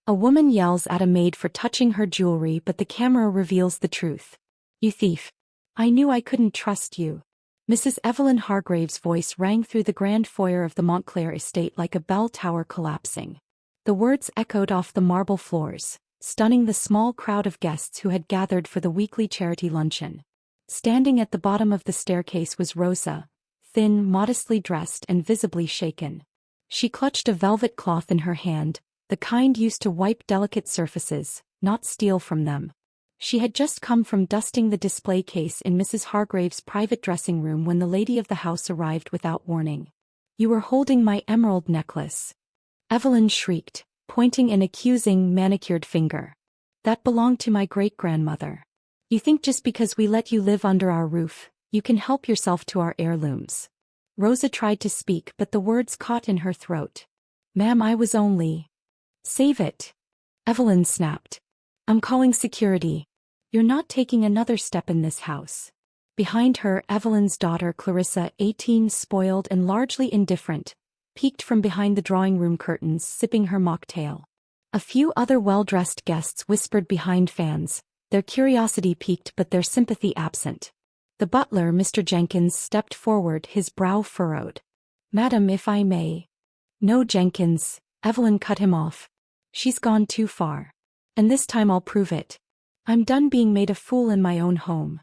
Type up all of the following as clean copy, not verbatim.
A woman yells at a maid for touching her jewelry, but the camera reveals the truth. "You thief. I knew I couldn't trust you." Mrs. Evelyn Hargrave's voice rang through the grand foyer of the Montclair estate like a bell tower collapsing. The words echoed off the marble floors, stunning the small crowd of guests who had gathered for the weekly charity luncheon. Standing at the bottom of the staircase was Rosa, thin, modestly dressed and visibly shaken. She clutched a velvet cloth in her hand, the kind used to wipe delicate surfaces, not steal from them. She had just come from dusting the display case in Mrs. Hargrave's private dressing room when the lady of the house arrived without warning. "You were holding my emerald necklace," Evelyn shrieked, pointing an accusing, manicured finger. "That belonged to my great-grandmother. You think just because we let you live under our roof, you can help yourself to our heirlooms." Rosa tried to speak, but the words caught in her throat. "Ma'am, I was only—" "Save it," Evelyn snapped. "I'm calling security. You're not taking another step in this house." Behind her, Evelyn's daughter Clarissa, 18, spoiled and largely indifferent, peeked from behind the drawing room curtains, sipping her mocktail. A few other well-dressed guests whispered behind fans, their curiosity piqued but their sympathy absent. The butler, Mr. Jenkins, stepped forward, his brow furrowed. "Madam, if I may—" "No, Jenkins," Evelyn cut him off. "She's gone too far. And this time I'll prove it. I'm done being made a fool in my own home."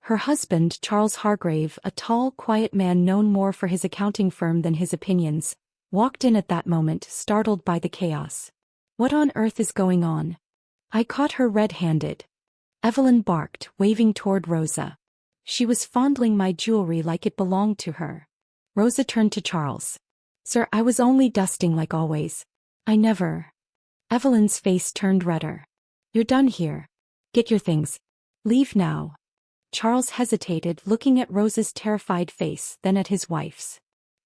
Her husband, Charles Hargrave, a tall, quiet man known more for his accounting firm than his opinions, walked in at that moment, startled by the chaos. "What on earth is going on?" "I caught her red-handed," Evelyn barked, waving toward Rosa. "She was fondling my jewelry like it belonged to her." Rosa turned to Charles. "Sir, I was only dusting like always. I never—" Evelyn's face turned redder. "You're done here. Get your things. Leave now." Charles hesitated, looking at Rosa's terrified face, then at his wife's.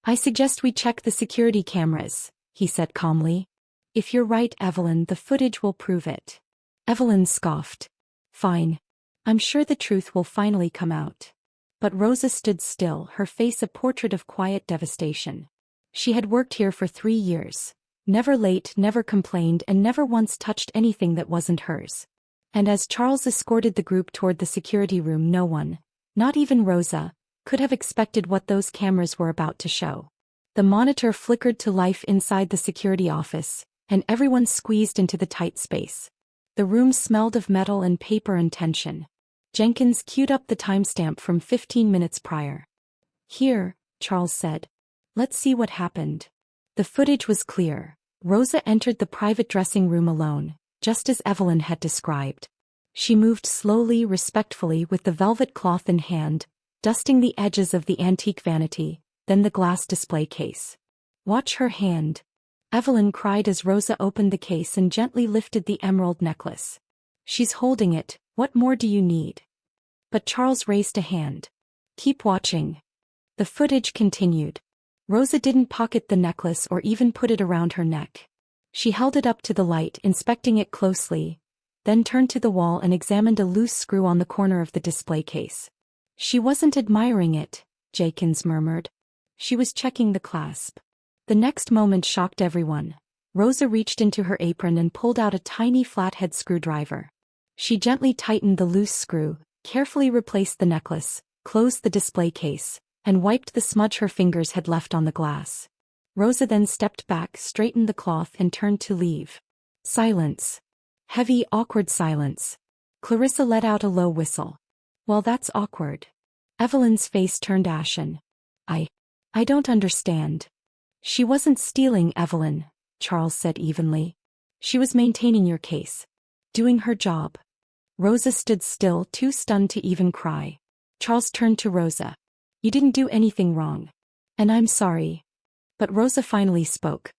"I suggest we check the security cameras," he said calmly. "If you're right, Evelyn, the footage will prove it." Evelyn scoffed. "Fine. I'm sure the truth will finally come out." But Rosa stood still, her face a portrait of quiet devastation. She had worked here for 3 years. Never late, never complained, and never once touched anything that wasn't hers. And as Charles escorted the group toward the security room, no one, not even Rosa, could have expected what those cameras were about to show. The monitor flickered to life inside the security office, and everyone squeezed into the tight space. The room smelled of metal and paper and tension. Jenkins queued up the timestamp from 15 minutes prior. "Here," Charles said. "Let's see what happened." The footage was clear. Rosa entered the private dressing room alone, just as Evelyn had described. She moved slowly, respectfully, with the velvet cloth in hand, dusting the edges of the antique vanity, then the glass display case. "Watch her hand," Evelyn cried as Rosa opened the case and gently lifted the emerald necklace. "She's holding it. What more do you need?" But Charles raised a hand. "Keep watching." The footage continued. Rosa didn't pocket the necklace or even put it around her neck. She held it up to the light, inspecting it closely, then turned to the wall and examined a loose screw on the corner of the display case. "She wasn't admiring it," Jenkins murmured. "She was checking the clasp." The next moment shocked everyone. Rosa reached into her apron and pulled out a tiny flathead screwdriver. She gently tightened the loose screw, carefully replaced the necklace, closed the display case, and wiped the smudge her fingers had left on the glass. Rosa then stepped back, straightened the cloth, and turned to leave. Silence. Heavy, awkward silence. Clarissa let out a low whistle. "Well, that's awkward." Evelyn's face turned ashen. I don't understand." "She wasn't stealing, Evelyn," Charles said evenly. "She was maintaining your case. Doing her job." Rosa stood still, too stunned to even cry. Charles turned to Rosa. "You didn't do anything wrong. And I'm sorry." But Rosa finally spoke.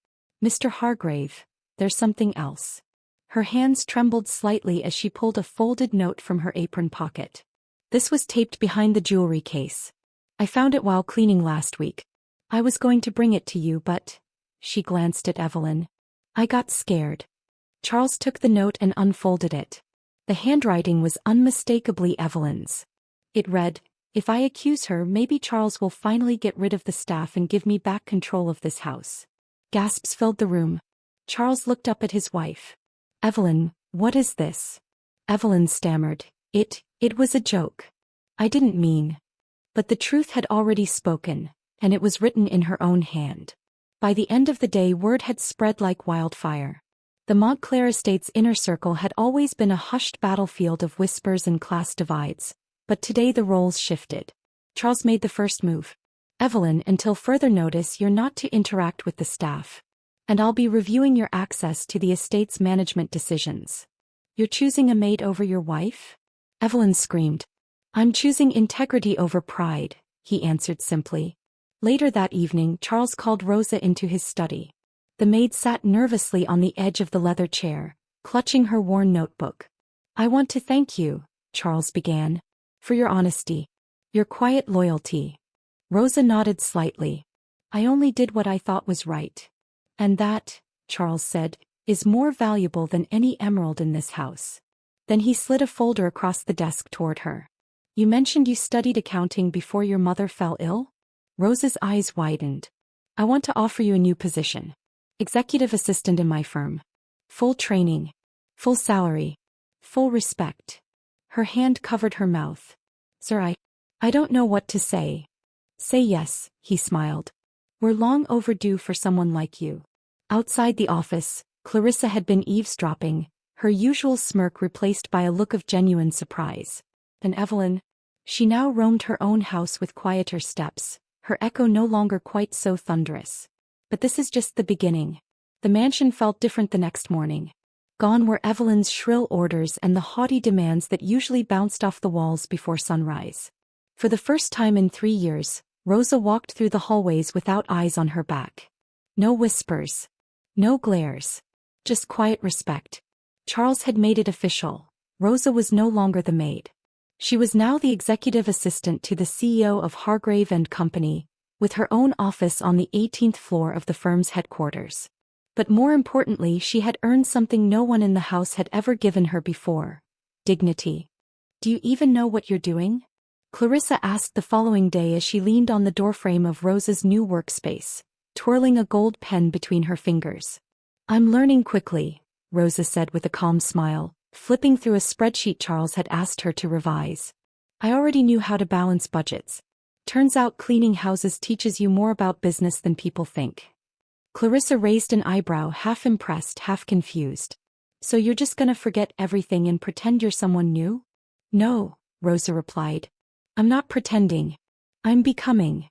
"Mr. Hargrave, there's something else." Her hands trembled slightly as she pulled a folded note from her apron pocket. "This was taped behind the jewelry case. I found it while cleaning last week. I was going to bring it to you, but—" she glanced at Evelyn. "I got scared." Charles took the note and unfolded it. The handwriting was unmistakably Evelyn's. It read, "If I accuse her, maybe Charles will finally get rid of the staff and give me back control of this house." Gasps filled the room. Charles looked up at his wife. Evelyn, what is this? Evelyn stammered. It was a joke. I didn't mean. But the truth had already spoken, and it was written in her own hand. By the end of the day, word had spread like wildfire. The Montclair estate's inner circle had always been a hushed battlefield of whispers and class divides, but today the roles shifted. Charles made the first move. Evelyn, until further notice, you're not to interact with the staff. And I'll be reviewing your access to the estate's management decisions. You're choosing a maid over your wife? Evelyn screamed. I'm choosing integrity over pride, he answered simply. Later that evening, Charles called Rosa into his study. The maid sat nervously on the edge of the leather chair, clutching her worn notebook. I want to thank you, Charles began, for your honesty, your quiet loyalty. Rosa nodded slightly. I only did what I thought was right. And that, Charles said, is more valuable than any emerald in this house. Then he slid a folder across the desk toward her. You mentioned you studied accounting before your mother fell ill? Rosa's eyes widened. I want to offer you a new position. Executive assistant in my firm. Full training. Full salary. Full respect. Her hand covered her mouth. Sir, I don't know what to say. Say yes, he smiled. We're long overdue for someone like you. Outside the office, Clarissa had been eavesdropping, her usual smirk replaced by a look of genuine surprise. And Evelyn? She now roamed her own house with quieter steps, her echo no longer quite so thunderous. But this is just the beginning. The mansion felt different the next morning. Gone were Evelyn's shrill orders and the haughty demands that usually bounced off the walls before sunrise. For the first time in 3 years, Rosa walked through the hallways without eyes on her back. No whispers. No glares. Just quiet respect. Charles had made it official. Rosa was no longer the maid. She was now the executive assistant to the CEO of Hargrave and Company, with her own office on the 18th floor of the firm's headquarters. But more importantly, she had earned something no one in the house had ever given her before: dignity. Do you even know what you're doing? Clarissa asked the following day as she leaned on the doorframe of Rosa's new workspace, twirling a gold pen between her fingers. I'm learning quickly, Rosa said with a calm smile, flipping through a spreadsheet Charles had asked her to revise. I already knew how to balance budgets. Turns out cleaning houses teaches you more about business than people think. Clarissa raised an eyebrow, half impressed, half confused. So you're just gonna forget everything and pretend you're someone new? No, Rosa replied. I'm not pretending. I'm becoming.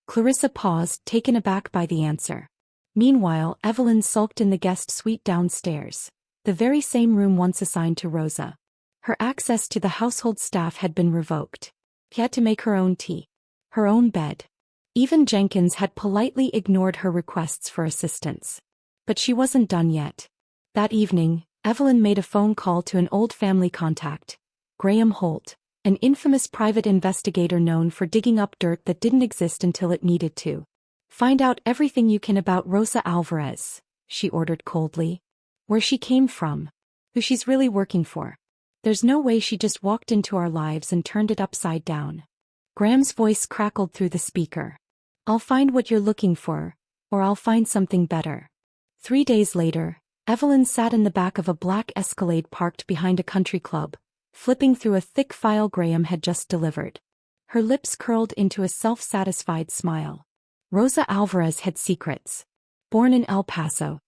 Clarissa paused, taken aback by the answer. Meanwhile, Evelyn sulked in the guest suite downstairs, the very same room once assigned to Rosa. Her access to the household staff had been revoked. She had to make her own tea, her own bed. Even Jenkins had politely ignored her requests for assistance. But she wasn't done yet. That evening, Evelyn made a phone call to an old family contact, Graham Holt, an infamous private investigator known for digging up dirt that didn't exist until it needed to. Find out everything you can about Rosa Alvarez, she ordered coldly. Where she came from. Who she's really working for. There's no way she just walked into our lives and turned it upside down. Graham's voice crackled through the speaker. I'll find what you're looking for, or I'll find something better. 3 days later, Evelyn sat in the back of a black Escalade parked behind a country club, flipping through a thick file Graham had just delivered. Her lips curled into a self-satisfied smile. Rosa Alvarez had secrets. Born in El Paso.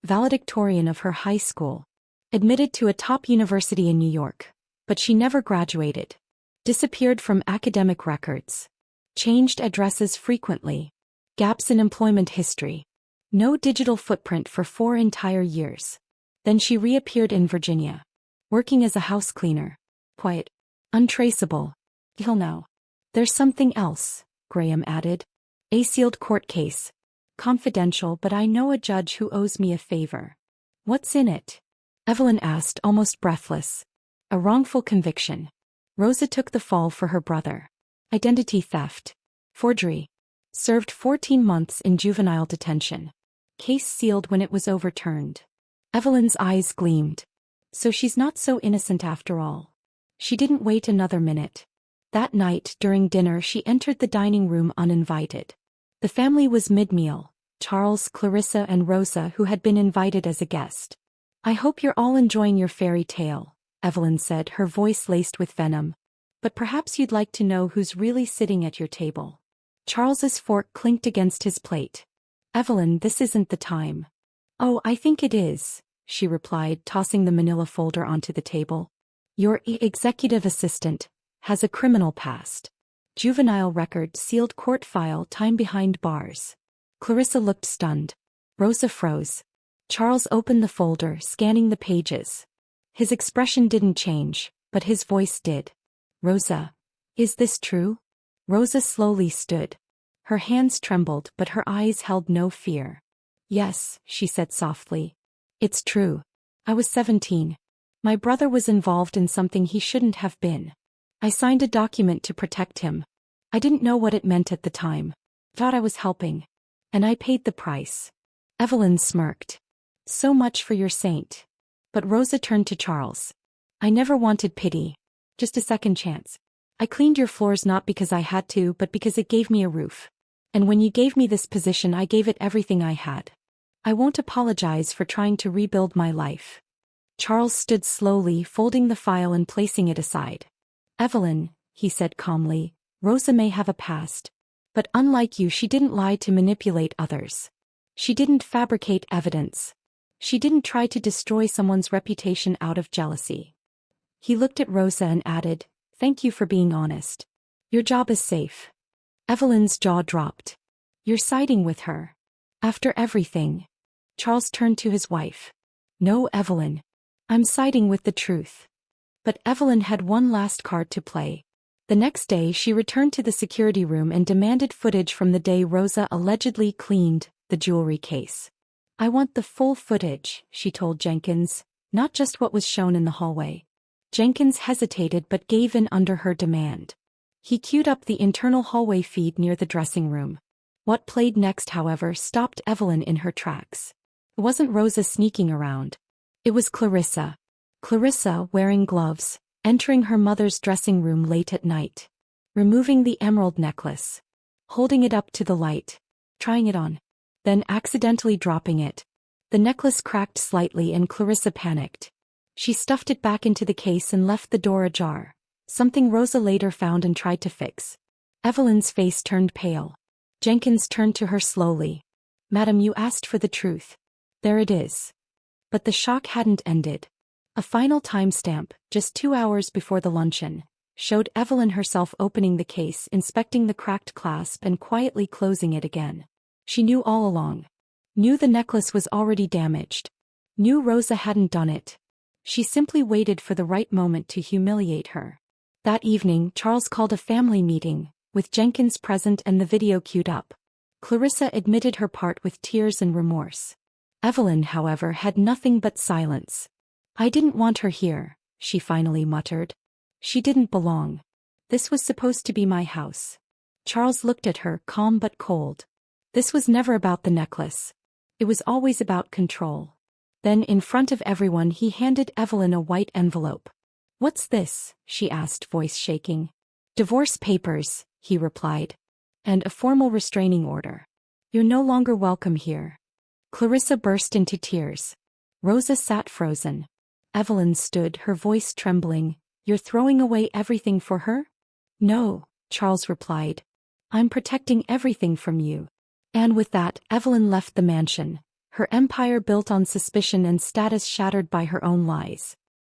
Valedictorian of her high school. Admitted to a top university in New York. But she never graduated. Disappeared from academic records. Changed addresses frequently. Gaps in employment history. No digital footprint for 4 entire years. Then she reappeared in Virginia. Working as a house cleaner. Quiet. Untraceable. Till now. There's something else, Graham added. A sealed court case. Confidential, but I know a judge who owes me a favor. What's in it? Evelyn asked, almost breathless. A wrongful conviction. Rosa took the fall for her brother. Identity theft. Forgery. Served 14 months in juvenile detention. Case sealed when it was overturned. Evelyn's eyes gleamed. So she's not so innocent after all. She didn't wait another minute. That night, during dinner, she entered the dining room uninvited. The family was mid-meal, Charles, Clarissa and Rosa, who had been invited as a guest. I hope you're all enjoying your fairy tale, Evelyn said, her voice laced with venom. But perhaps you'd like to know who's really sitting at your table. Charles's fork clinked against his plate. Evelyn, this isn't the time. Oh, I think it is, she replied, tossing the manila folder onto the table. Your executive assistant has a criminal past. Juvenile record, sealed court file, time behind bars. Clarissa looked stunned. Rosa froze. Charles opened the folder, scanning the pages. His expression didn't change, but his voice did. Rosa, is this true? Rosa slowly stood. Her hands trembled, but her eyes held no fear. Yes, she said softly. It's true. I was 17. My brother was involved in something he shouldn't have been. I signed a document to protect him. I didn't know what it meant at the time. Thought I was helping. And I paid the price. Evelyn smirked. So much for your saint. But Rosa turned to Charles. I never wanted pity. Just a second chance. I cleaned your floors not because I had to, but because it gave me a roof. And when you gave me this position, I gave it everything I had. I won't apologize for trying to rebuild my life. Charles stood slowly, folding the file and placing it aside. Evelyn, he said calmly, Rosa may have a past. But unlike you, she didn't lie to manipulate others. She didn't fabricate evidence. She didn't try to destroy someone's reputation out of jealousy. He looked at Rosa and added, Thank you for being honest. Your job is safe. Evelyn's jaw dropped. You're siding with her. After everything. Charles turned to his wife. No, Evelyn. I'm siding with the truth. But Evelyn had one last card to play. The next day she returned to the security room and demanded footage from the day Rosa allegedly cleaned the jewelry case. I want the full footage, she told Jenkins, not just what was shown in the hallway. Jenkins hesitated but gave in under her demand. He queued up the internal hallway feed near the dressing room. What played next, however, stopped Evelyn in her tracks. It wasn't Rosa sneaking around. It was Clarissa. Clarissa, wearing gloves, entering her mother's dressing room late at night. Removing the emerald necklace. Holding it up to the light. Trying it on. Then accidentally dropping it. The necklace cracked slightly and Clarissa panicked. She stuffed it back into the case and left the door ajar. Something Rosa later found and tried to fix. Evelyn's face turned pale. Jenkins turned to her slowly. Madam, you asked for the truth. There it is. But the shock hadn't ended. A final timestamp, just 2 hours before the luncheon, showed Evelyn herself opening the case, inspecting the cracked clasp and quietly closing it again. She knew all along. Knew the necklace was already damaged. Knew Rosa hadn't done it. She simply waited for the right moment to humiliate her. That evening, Charles called a family meeting, with Jenkins present and the video queued up. Clarissa admitted her part with tears and remorse. Evelyn, however, had nothing but silence. I didn't want her here, she finally muttered. She didn't belong. This was supposed to be my house. Charles looked at her, calm but cold. This was never about the necklace. It was always about control. Then, in front of everyone, he handed Evelyn a white envelope. What's this? She asked, voice shaking. Divorce papers, he replied. And a formal restraining order. You're no longer welcome here. Clarissa burst into tears. Rosa sat frozen. Evelyn stood, her voice trembling. You're throwing away everything for her? No, Charles replied. I'm protecting everything from you. And with that, Evelyn left the mansion, her empire built on suspicion and status shattered by her own lies.